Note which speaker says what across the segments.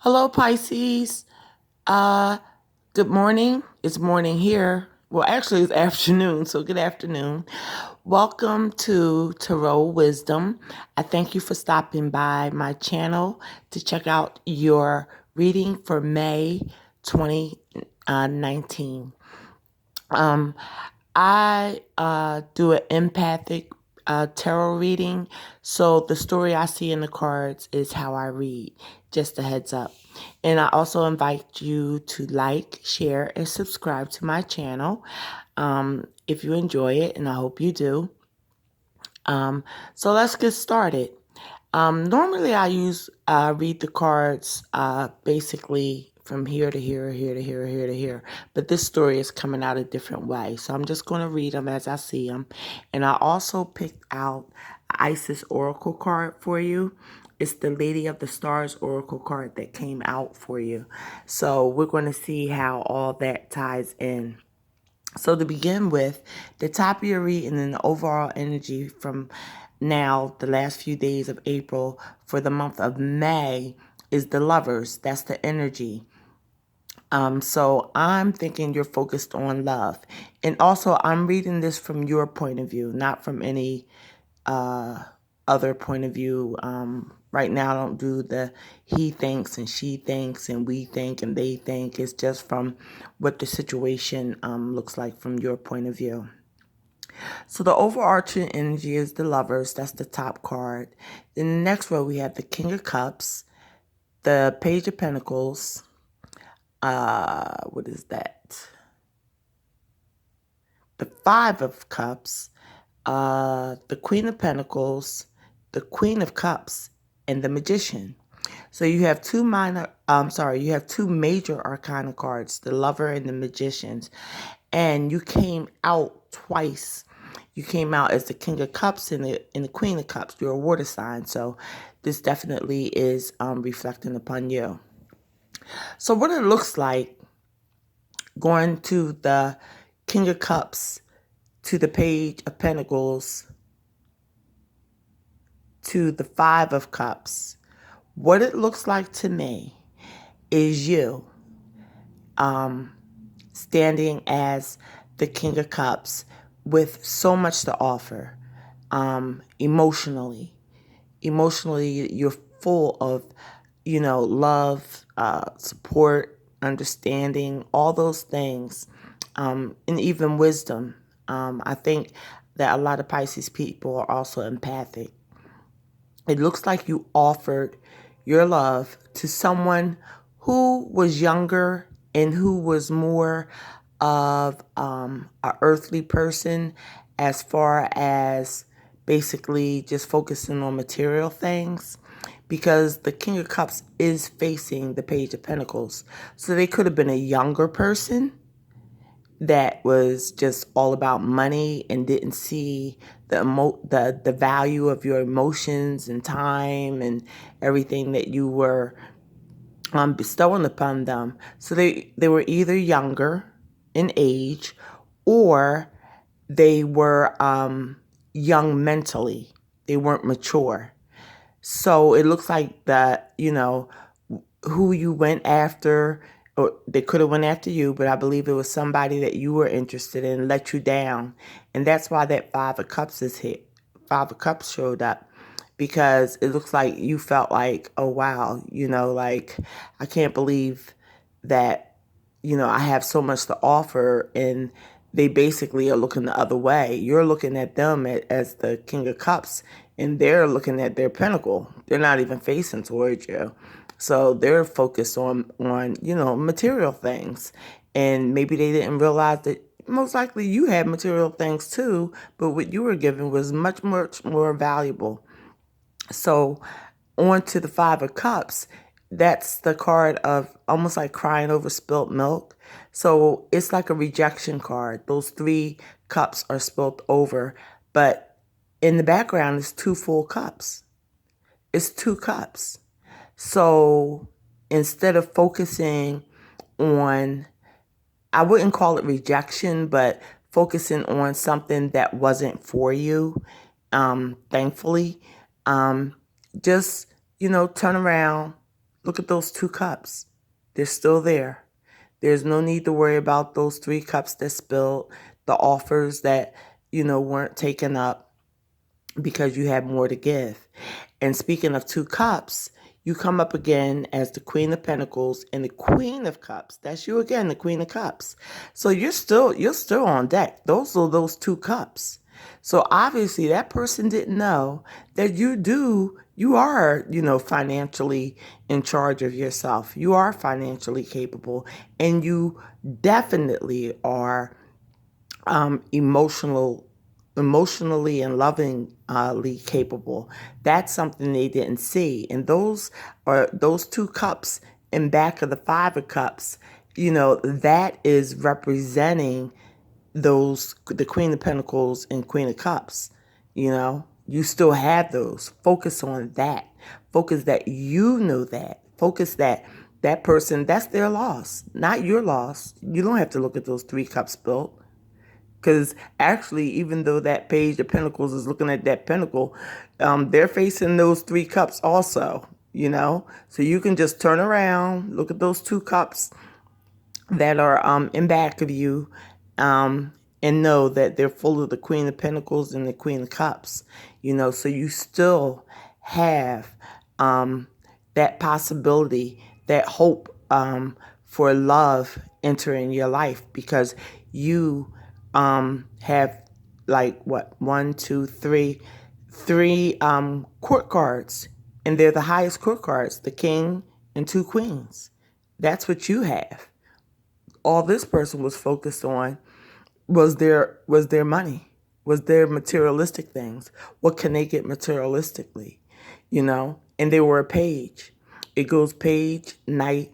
Speaker 1: Hello, Pisces. Uh, Good morning. It's morning here. Well, actually, it's afternoon, so good afternoon. Welcome to Tarot Wisdom. I thank you for stopping by my channel to check out your reading for May 2019. Um, I do an empathic tarot reading, so the story I see in the cards is how I read. Just a heads up. And I also invite you to like, share, and subscribe to my channel if you enjoy it, and I hope you do. So let's get started. Normally I read the cards basically from here to here, here to here, here to here. But this story is coming out a different way. So I'm just going to read them as I see them. And I also picked out Isis Oracle card for you. It's the Lady of the Stars Oracle card that came out for you. So we're going to see how all that ties in. So to begin with, the top of your reading and the overall energy from now, the last few days of April for the month of May is the Lovers. That's the energy. So I'm thinking you're focused on love. And also I'm reading this from your point of view, not from any other point of view. Right now I don't do the he thinks and she thinks and we think and they think. It's just from what the situation looks like from your point of view. So the overarching energy is the Lovers. That's the top card. In the next row we have the King of Cups, the Page of Pentacles. What is that? The Five of Cups, the Queen of Pentacles, the Queen of Cups, and the Magician. So you have two major arcana cards, the Lover and the Magicians. And you came out twice. You came out as the King of Cups and the Queen of Cups. You're a water sign, so this definitely is reflecting upon you. So what it looks like going to the King of Cups, to the Page of Pentacles, to the Five of Cups, what it looks like to me is you standing as the King of Cups with so much to offer emotionally. Emotionally, you're full of, love, support, understanding, all those things, and even wisdom. I think that a lot of Pisces people are also empathic. It looks like you offered your love to someone who was younger and who was more of a earthly person, as far as basically just focusing on material things, because the King of Cups is facing the Page of Pentacles. So they could have been a younger person that was just all about money and didn't see the value of your emotions and time and everything that you were bestowing upon them. So they were either younger in age, or they were young mentally. They weren't mature. So it looks like that, who you went after, or they could have went after you, but I believe it was somebody that you were interested in, let you down. And that's why that Five of Cups is hit. Five of Cups showed up, because it looks like you felt like, oh, wow, like, I can't believe that, I have so much to offer, and they basically are looking the other way. You're looking at them as the King of Cups, and they're looking at their pinnacle. They're not even facing towards you. So they're focused on material things. And maybe they didn't realize that most likely you had material things too, but what you were given was much, much more valuable. So on to the Five of Cups. That's the card of almost like crying over spilt milk. So it's like a rejection card. Those three cups are spilt over, but in the background is two full cups. It's two cups. So instead of focusing on, I wouldn't call it rejection, but focusing on something that wasn't for you, thankfully, just, turn around Look at those 2 cups. They're still there. There's no need to worry about those 3 cups that spilled, the offers that, weren't taken up because you had more to give. And speaking of 2 cups, you come up again as the Queen of Pentacles and the Queen of Cups. That's you again, the Queen of Cups. So you're still on deck. Those are those 2 cups. So obviously that person didn't know that you are, financially in charge of yourself. You are financially capable, and you definitely are emotionally and lovingly capable. That's something they didn't see. And those are those 2 cups in back of the 5 of cups. That is representing the Queen of Pentacles and Queen of Cups. You still have those. Focus on that. Focus that you know that. Focus that person, that's their loss, not your loss. You don't have to look at those 3 cups built. Because actually, even though that Page of Pentacles is looking at that pentacle, they're facing those 3 cups also. So you can just turn around, look at those 2 cups that are in back of you, and know that they're full of the Queen of Pentacles and the Queen of Cups. So you still have that possibility, that hope for love entering your life, because you have like what, one, two, three court cards, and they're the highest court cards, the King and 2 queens. That's what you have. All this person was focused on was their money, was their materialistic things. What can they get materialistically? And they were a page. It goes page, knight,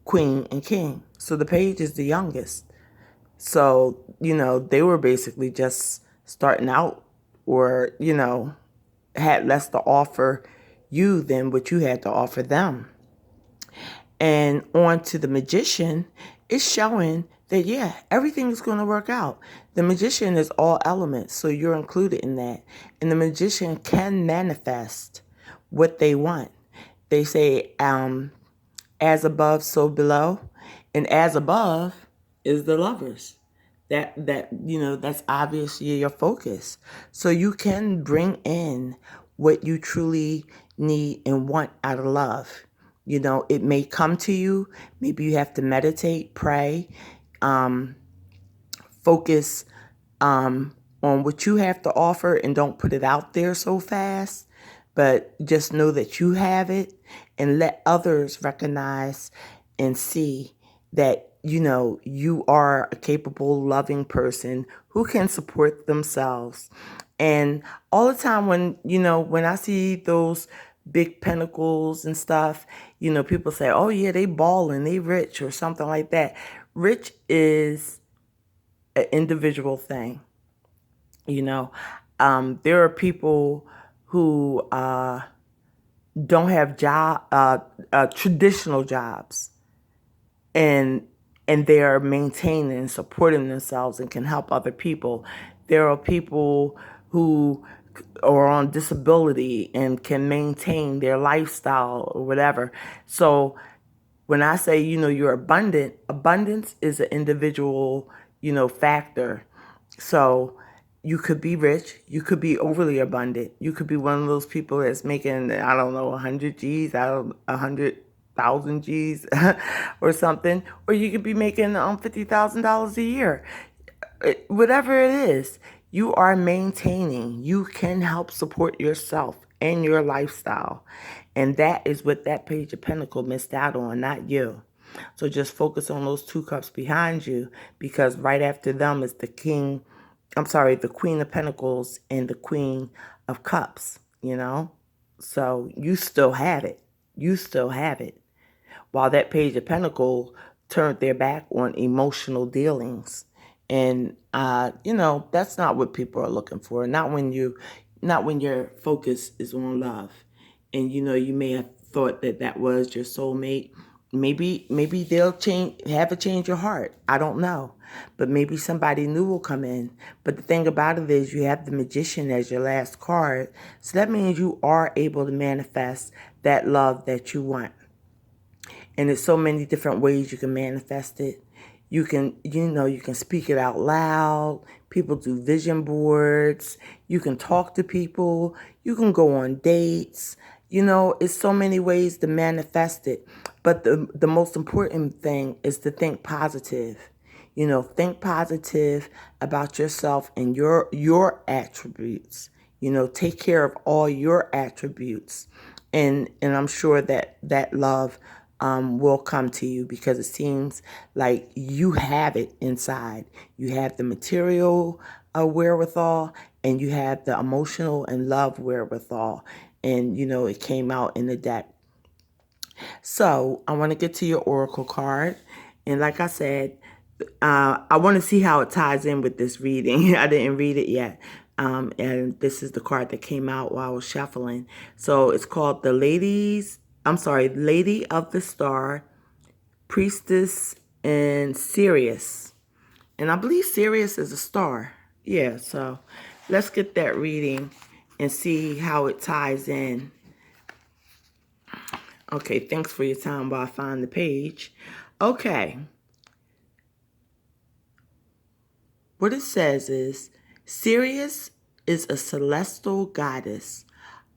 Speaker 1: queen, and king. So the page is the youngest. So, they were basically just starting out, or, had less to offer you than what you had to offer them. And on to the Magician, it's showing that, yeah, everything is going to work out. The Magician is all elements, so you're included in that. And the Magician can manifest what they want. They say, as above, so below. And as above is the Lovers. That's obviously your focus. So you can bring in what you truly need and want out of love. It may come to you. Maybe you have to meditate, pray, focus on what you have to offer, and don't put it out there so fast. But just know that you have it, and let others recognize and see that, you are a capable, loving person who can support themselves. And all the time when I see those big pentacles and stuff, people say, oh yeah, they balling, they rich, or something like that. Rich is an individual thing. There are people who don't have traditional jobs, and they are maintaining and supporting themselves and can help other people. There are people who are on disability and can maintain their lifestyle or whatever. So when I say, you're abundant, abundance is an individual, factor. So you could be rich, you could be overly abundant, you could be one of those people that's making, I don't know, 100 G's, 100,000 G's or something, or you could be making $50,000 a year. Whatever it is, you are maintaining. You can help support yourself and your lifestyle. And that is what that Page of Pentacles missed out on, not you. So just focus on those 2 cups behind you, because right after them is the the Queen of Pentacles and the Queen of Cups, So you still have it. You still have it. While that Page of Pentacles turned their back on emotional dealings. And, that's not what people are looking for. Not when your focus is on love. And, you may have thought that was your soulmate, Maybe they'll have a change of heart. I don't know. But maybe somebody new will come in. But the thing about it is you have the Magician as your last card. So that means you are able to manifest that love that you want. And there's so many different ways you can manifest it. You can, you can speak it out loud. People do vision boards. You can talk to people. You can go on dates. It's so many ways to manifest it. But the most important thing is to think positive. Think positive about yourself and your attributes. Take care of all your attributes. And I'm sure that love will come to you, because it seems like you have it inside. You have the material wherewithal, and you have the emotional and love wherewithal. And, it came out in the deck. So I want to get to your oracle card. And like I said, I want to see how it ties in with this reading. I didn't read it yet. And this is the card that came out while I was shuffling. So it's called Lady of the Star, Priestess, and Sirius. And I believe Sirius is a star. Yeah, so let's get that reading and see how it ties in. Okay, thanks for your time while I find the page. Okay. What it says is, Sirius is a celestial goddess,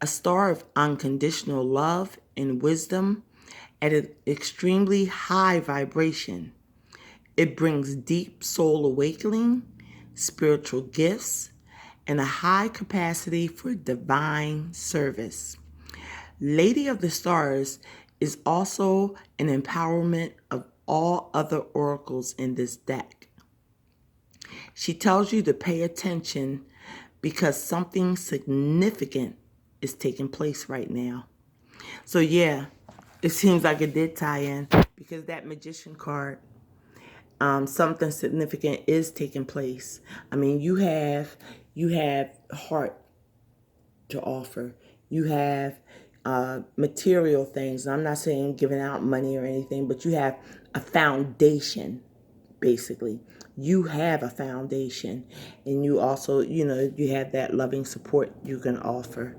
Speaker 1: a star of unconditional love and wisdom at an extremely high vibration. It brings deep soul awakening, spiritual gifts, and a high capacity for divine service. Lady of the Stars is also an empowerment of all other oracles in this deck. She tells you to pay attention because something significant is taking place right now. So yeah, it seems like it did tie in, because that Magician card, something significant is taking place. I mean, you have heart to offer. You have material things. I'm not saying giving out money or anything, but you have a foundation, basically. You have a foundation, and you also, you have that loving support you can offer.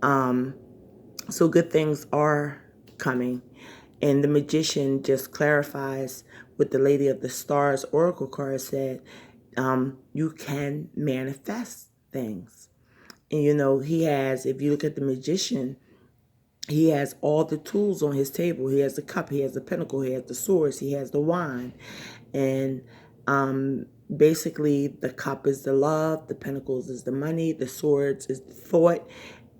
Speaker 1: So good things are coming. And the Magician just clarifies what the Lady of the Stars oracle card said. You can manifest things. And he has, if you look at the Magician, he has all the tools on his table. He has the cup, he has the pentacle, he has the swords, he has the wand. And basically the cup is the love, the pentacles is the money, the swords is the thought,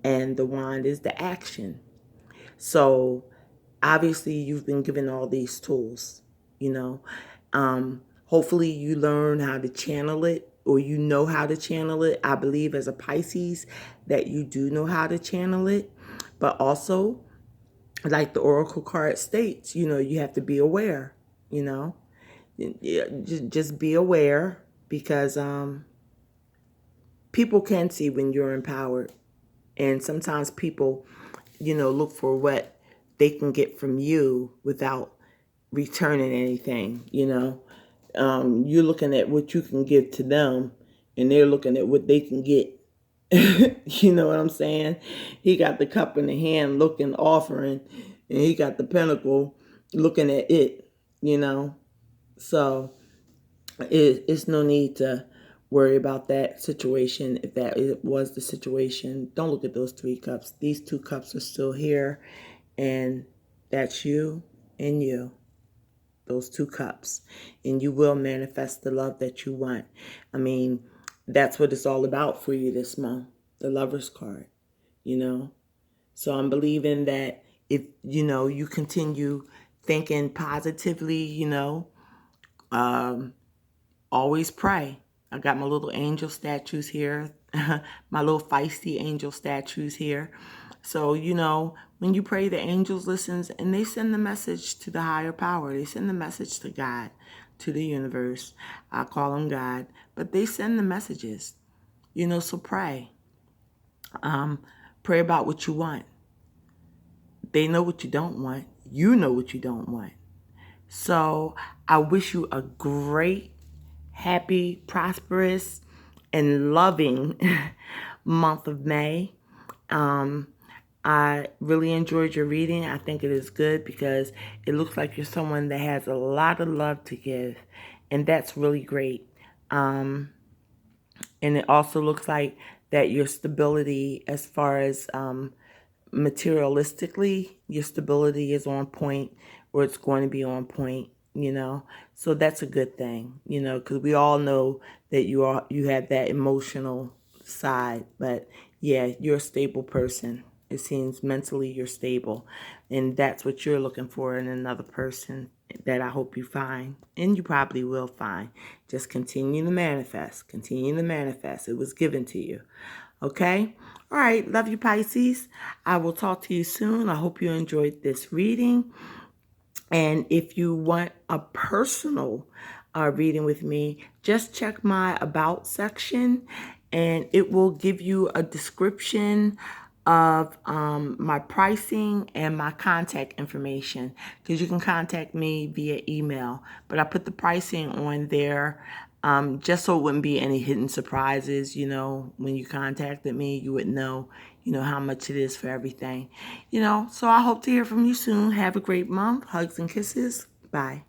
Speaker 1: and the wand is the action. So obviously you've been given all these tools, hopefully you learn how to channel it, or you know how to channel it. I believe as a Pisces that you do know how to channel it. But also, like the oracle card states, you have to be aware, just be aware, because people can see when you're empowered. And sometimes people, look for what they can get from you without returning anything, You're looking at what you can give to them, and they're looking at what they can get. You know what I'm saying? He got the cup in the hand looking, offering, and he got the pentacle looking at it, So it's no need to worry about that situation. If that was the situation, don't look at those 3 cups. These 2 cups are still here, and that's you and you. Those 2 cups, and you will manifest the love that you want. I mean, that's what it's all about for you this month, the Lover's card, So I'm believing that if, you continue thinking positively, always pray. I got my little angel statues here, my little feisty angel statues here. So, when you pray, the angels listens, and they send the message to the higher power. They send the message to God, to the universe. I call them God, but they send the messages, so pray. Pray about what you want. They know what you don't want. You know what you don't want. So I wish you a great, happy, prosperous, and loving month of May. Um, I really enjoyed your reading. I think it is good because it looks like you're someone that has a lot of love to give, and that's really great. And it also looks like that your stability, as far as materialistically, your stability is on point, or it's going to be on point, so that's a good thing, because we all know that you have that emotional side. But yeah, you're a stable person. It seems mentally you're stable, and that's what you're looking for in another person, that I hope you find, and you probably will find. Just continue to manifest. Continue to manifest. It was given to you. Okay? All right. Love you, Pisces. I will talk to you soon. I hope you enjoyed this reading. And if you want a personal reading with me, just check my About section, and it will give you a description of my pricing and my contact information, because you can contact me via email. But I put the pricing on there just so it wouldn't be any hidden surprises. When you contacted me, you would know, how much it is for everything. So I hope to hear from you soon. Have a great month. Hugs and kisses. Bye.